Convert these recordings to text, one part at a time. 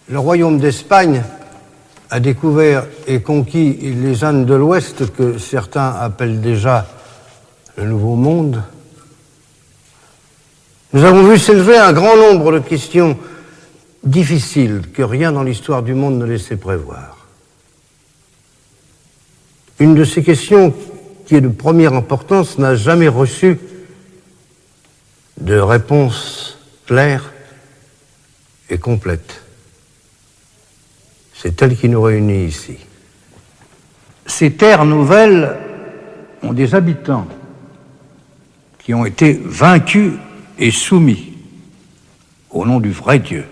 Le royaume d'Espagne a découvert et conquis les Indes de l'Ouest, que certains appellent déjà le Nouveau Monde. Nous avons vu s'élever un grand nombre de questions difficiles que rien dans l'histoire du monde ne laissait prévoir. Une de ces questions, qui est de première importance, n'a jamais reçu de réponse claire et complète. C'est elle qui nous réunit ici. Ces terres nouvelles ont des habitants qui ont été vaincus et soumis au nom du vrai Dieu.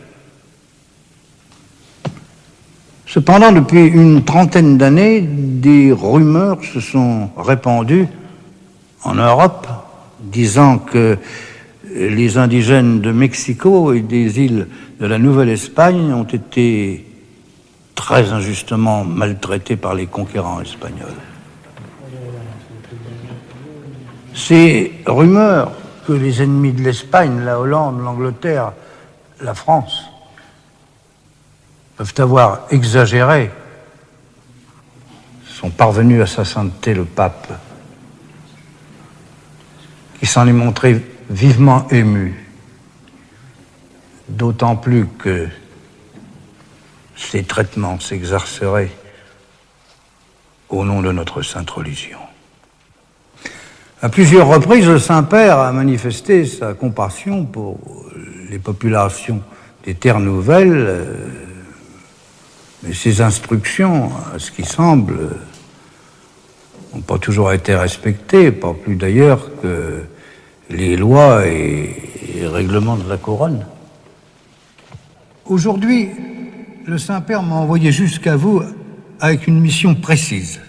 Cependant, depuis une trentaine d'années, des rumeurs se sont répandues en Europe, disant que les indigènes de Mexico et des îles de la Nouvelle-Espagne ont été très injustement maltraités par les conquérants espagnols. Ces rumeurs que les ennemis de l'Espagne, la Hollande, l'Angleterre, la France, peuvent avoir exagéré, sont parvenus à sa sainteté le pape, qui s'en est montré vivement ému, d'autant plus que ces traitements s'exerceraient au nom de notre sainte religion. À plusieurs reprises, le Saint-Père a manifesté sa compassion pour les populations des terres nouvelles, mais ses instructions, à ce qui semble, n'ont pas toujours été respectées, pas plus d'ailleurs que les lois et règlements de la couronne. Aujourd'hui, le Saint-Père m'a envoyé jusqu'à vous avec une mission précise.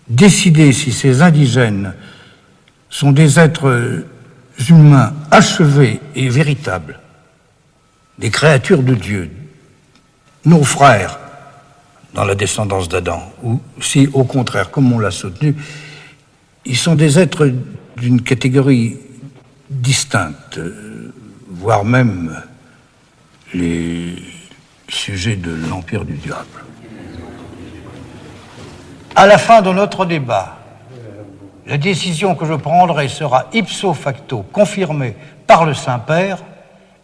Décider si ces indigènes sont des êtres humains achevés et véritables, des créatures de Dieu, nos frères dans la descendance d'Adam, ou si, au contraire, comme on l'a soutenu, ils sont des êtres d'une catégorie distincte, voire même les sujets de l'empire du diable. À la fin de notre débat, la décision que je prendrai sera ipso facto confirmée par le Saint-Père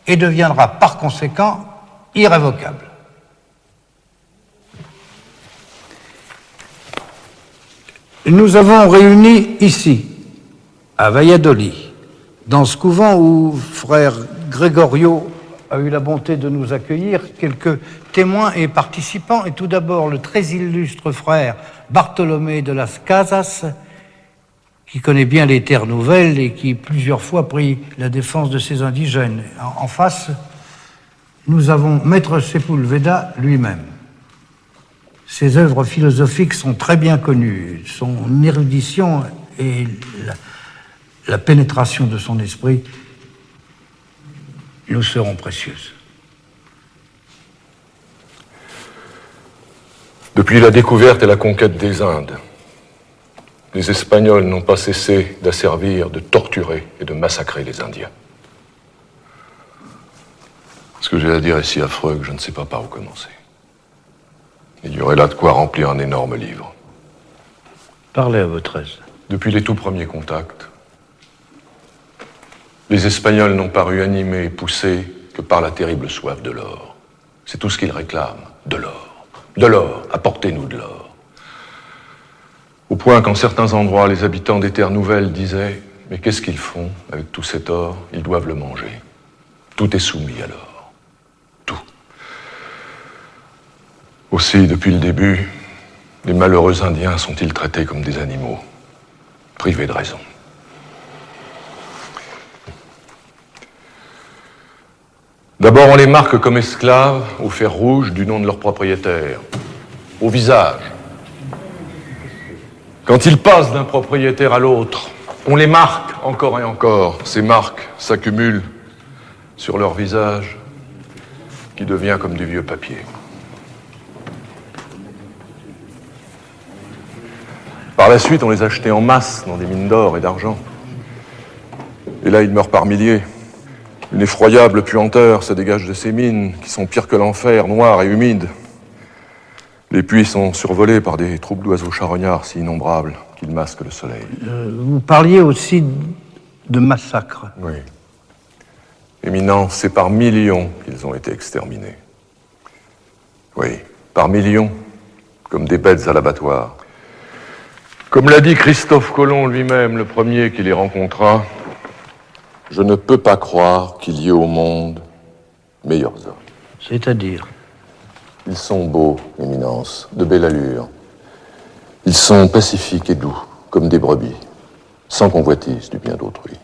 et deviendra par conséquent irrévocable. Nous avons réuni ici, à Valladolid, dans ce couvent où frère Gregorio a eu la bonté de nous accueillir, quelques témoins et participants, et tout d'abord le très illustre frère Bartolomé de las Casas, qui connaît bien les terres nouvelles et qui plusieurs fois prit la défense de ces indigènes. En face, nous avons Maître Sepúlveda lui-même. Ses œuvres philosophiques sont très bien connues. Son érudition et la pénétration de son esprit nous seront précieuses. Depuis la découverte et la conquête des Indes, les Espagnols n'ont pas cessé d'asservir, de torturer et de massacrer les Indiens. Ce que j'ai à dire est si affreux que je ne sais pas par où commencer. Il y aurait là de quoi remplir un énorme livre. Parlez à votre aise. Depuis les tout premiers contacts, les Espagnols n'ont paru animés et poussés que par la terrible soif de l'or. C'est tout ce qu'ils réclament, de l'or. De l'or, apportez-nous de l'or. Au point qu'en certains endroits, les habitants des terres nouvelles disaient « Mais qu'est-ce qu'ils font avec tout cet or? Ils doivent le manger. Tout est soumis à l'or. Tout. » Aussi, depuis le début, les malheureux Indiens sont-ils traités comme des animaux, privés de raison. D'abord, on les marque comme esclaves au fer rouge du nom de leur propriétaire, au visage. Quand ils passent d'un propriétaire à l'autre, on les marque encore et encore. Ces marques s'accumulent sur leur visage, qui devient comme du vieux papier. Par la suite, on les achetait en masse dans des mines d'or et d'argent. Et là, ils meurent par milliers. Une effroyable puanteur se dégage de ces mines, qui sont pires que l'enfer, noires et humides. Les puits sont survolés par des troupes d'oiseaux charognards si innombrables qu'ils masquent le soleil. Vous parliez aussi de massacres. Oui. Éminence, c'est par millions qu'ils ont été exterminés. Oui, par millions, comme des bêtes à l'abattoir. Comme l'a dit Christophe Colomb lui-même, le premier qui les rencontra, je ne peux pas croire qu'il y ait au monde meilleurs hommes. C'est-à-dire? Ils sont beaux, Éminence, de belle allure. Ils sont pacifiques et doux, comme des brebis, sans convoitise du bien d'autrui,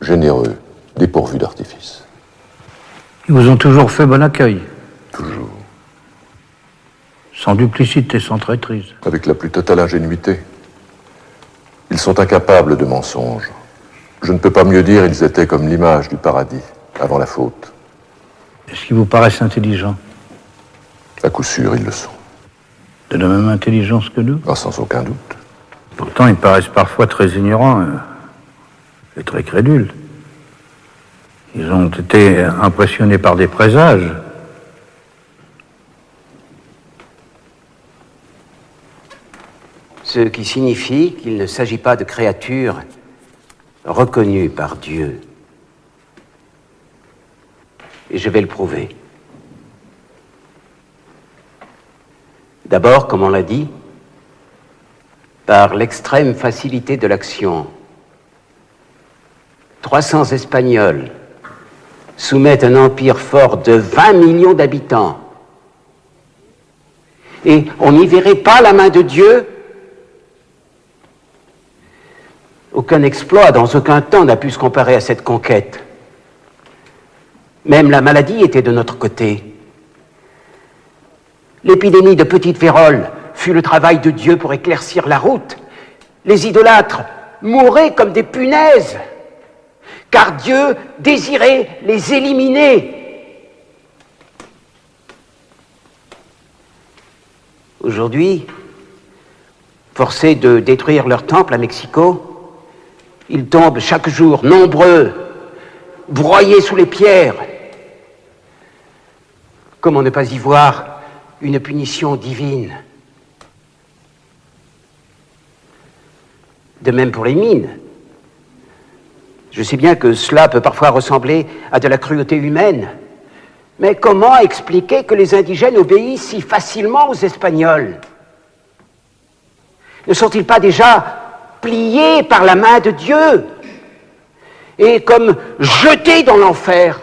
généreux, dépourvus d'artifice. Ils vous ont toujours fait bon accueil? Toujours. Sans duplicité, sans traîtrise? Avec la plus totale ingénuité. Ils sont incapables de mensonges. Je ne peux pas mieux dire, ils étaient comme l'image du paradis, avant la faute. Est-ce qu'ils vous paraissent intelligents? À coup sûr, ils le sont. De la même intelligence que nous? Ah, sans aucun doute. Pourtant, ils paraissent parfois très ignorants et très crédules. Ils ont été impressionnés par des présages. Ce qui signifie qu'il ne s'agit pas de créatures reconnues par Dieu. Et je vais le prouver. D'abord, comme on l'a dit, par l'extrême facilité de l'action. 300 Espagnols soumettent un empire fort de 20 millions d'habitants. Et on n'y verrait pas la main de Dieu. Aucun exploit dans aucun temps n'a pu se comparer à cette conquête. Même la maladie était de notre côté. L'épidémie de petite vérole fut le travail de Dieu pour éclaircir la route. Les idolâtres mouraient comme des punaises, car Dieu désirait les éliminer. Aujourd'hui, forcés de détruire leur temple à Mexico, ils tombent chaque jour, nombreux, broyés sous les pierres. Comment ne pas y voir une punition divine? De même pour les mines. Je sais bien que cela peut parfois ressembler à de la cruauté humaine, mais comment expliquer que les indigènes obéissent si facilement aux Espagnols? Ne sont-ils pas déjà pliés par la main de Dieu et comme jetés dans l'enfer?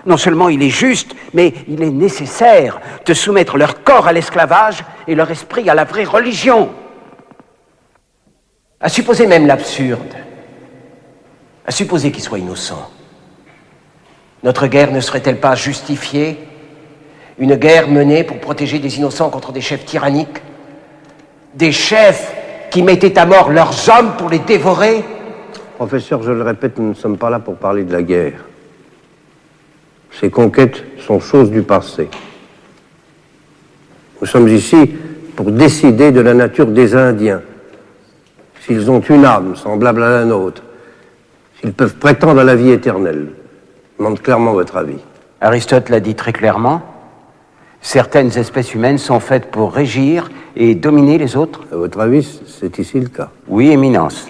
Non seulement il est juste, mais il est nécessaire de soumettre leur corps à l'esclavage et leur esprit à la vraie religion. À supposer même l'absurde, à supposer qu'ils soient innocents, notre guerre ne serait-elle pas justifiée? Une guerre menée pour protéger des innocents contre des chefs tyranniques? Des chefs qui mettaient à mort leurs hommes pour les dévorer? Professeur, je le répète, nous ne sommes pas là pour parler de la guerre. Ces conquêtes sont choses du passé. Nous sommes ici pour décider de la nature des Indiens. S'ils ont une âme semblable à la nôtre, s'ils peuvent prétendre à la vie éternelle. Je demande clairement votre avis. Aristote l'a dit très clairement. Certaines espèces humaines sont faites pour régir et dominer les autres. À votre avis, c'est ici le cas? Oui, Éminence.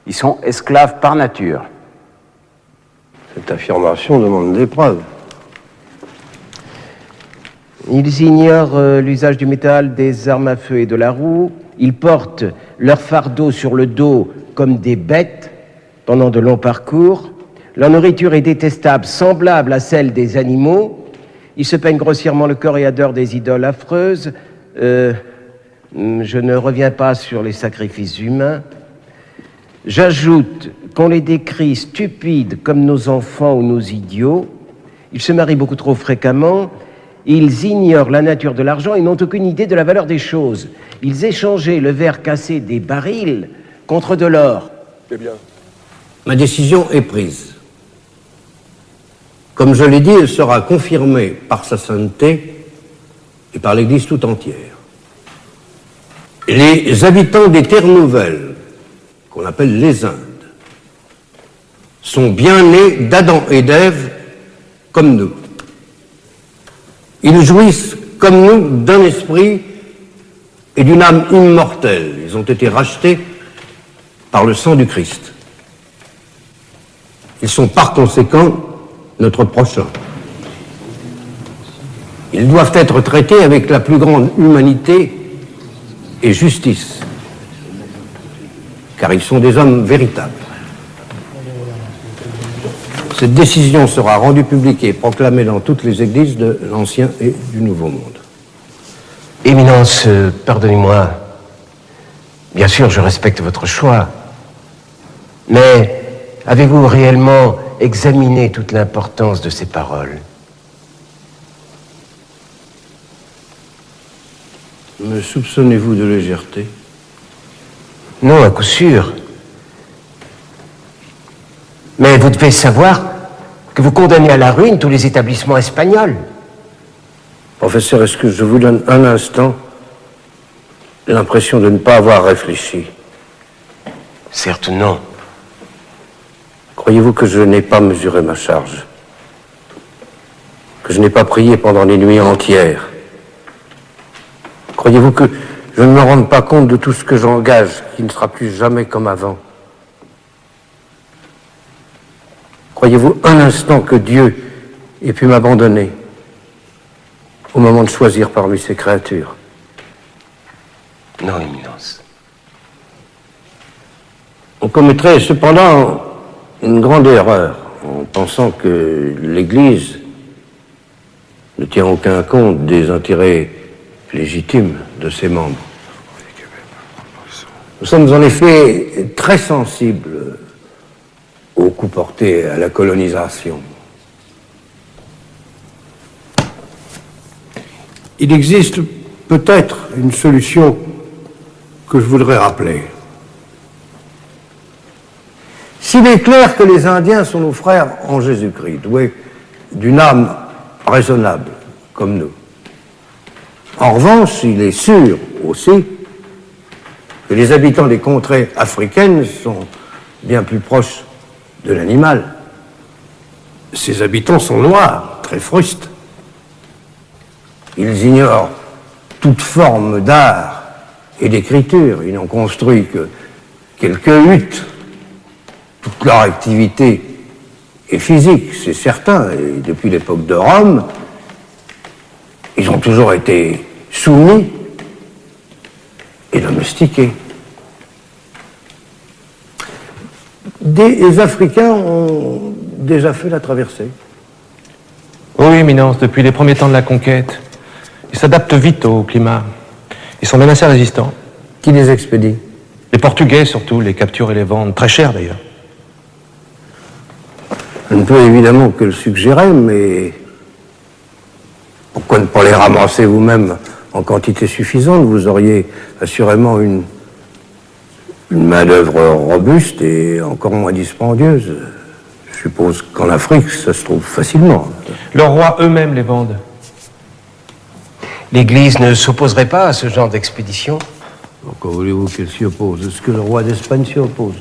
Ils sont esclaves par nature. Cette affirmation demande des preuves. Ils ignorent l'usage du métal, des armes à feu et de la roue. Ils portent leur fardeau sur le dos comme des bêtes pendant de longs parcours. Leur nourriture est détestable, semblable à celle des animaux. Ils se peignent grossièrement le corps et adorent des idoles affreuses. Je ne reviens pas sur les sacrifices humains. J'ajoute qu'on les décrit stupides comme nos enfants ou nos idiots. Ils se marient beaucoup trop fréquemment. Ils ignorent la nature de l'argent et n'ont aucune idée de la valeur des choses. Ils échangeaient le verre cassé des barils contre de l'or. Eh bien. Ma décision est prise. Comme je l'ai dit, elle sera confirmée par sa sainteté et par l'Église tout entière. Les habitants des terres nouvelles, qu'on appelle les Indes, sont bien nés d'Adam et d'Ève comme nous. Ils jouissent comme nous d'un esprit et d'une âme immortelle. Ils ont été rachetés par le sang du Christ. Ils sont par conséquent notre prochain. Ils doivent être traités avec la plus grande humanité et justice, car ils sont des hommes véritables. Cette décision sera rendue publique et proclamée dans toutes les églises de l'Ancien et du Nouveau Monde. Éminence, pardonnez-moi. Bien sûr, je respecte votre choix. Mais avez-vous réellement examiné toute l'importance de ces paroles? Me soupçonnez-vous de légèreté? Non, à coup sûr. Mais vous devez savoir que vous condamnez à la ruine tous les établissements espagnols. Professeur, est-ce que je vous donne un instant l'impression de ne pas avoir réfléchi? Certes, non. Croyez-vous que je n'ai pas mesuré ma charge? Que je n'ai pas prié pendant les nuits entières? Croyez-vous que je ne me rende pas compte de tout ce que j'engage, qui ne sera plus jamais comme avant? Croyez-vous un instant que Dieu ait pu m'abandonner au moment de choisir parmi ses créatures? Non, Éminence. On commettrait cependant une grande erreur en pensant que l'Église ne tient aucun compte des intérêts légitimes de ses membres. Nous sommes en effet très sensibles aux coups portés à la colonisation. Il existe peut-être une solution que je voudrais rappeler. S'il est clair que les Indiens sont nos frères en Jésus-Christ, doués d'une âme raisonnable, comme nous, en revanche, il est sûr aussi que les habitants des contrées africaines sont bien plus proches de l'animal. Ces habitants sont noirs, très frustes. Ils ignorent toute forme d'art et d'écriture. Ils n'ont construit que quelques huttes. Toute leur activité est physique, c'est certain. Et depuis l'époque de Rome, ils ont toujours été soumis et domestiqués. Les Africains ont déjà fait la traversée. Oui, Éminence, depuis les premiers temps de la conquête. Ils s'adaptent vite au climat. Ils sont même assez résistants. Qui les expédie? Les Portugais, surtout, les capturent et les vendent. Très cher, d'ailleurs. Je ne peux évidemment que le suggérer, mais pourquoi ne pas les ramasser vous-même en quantité suffisante? Vous auriez assurément une main-d'œuvre robuste et encore moins dispendieuse. Je suppose qu'en Afrique, ça se trouve facilement. Leurs rois eux-mêmes les vendent. L'Église ne s'opposerait pas à ce genre d'expédition? Pourquoi voulez-vous qu'elle s'y oppose? Est-ce que le roi d'Espagne s'y oppose?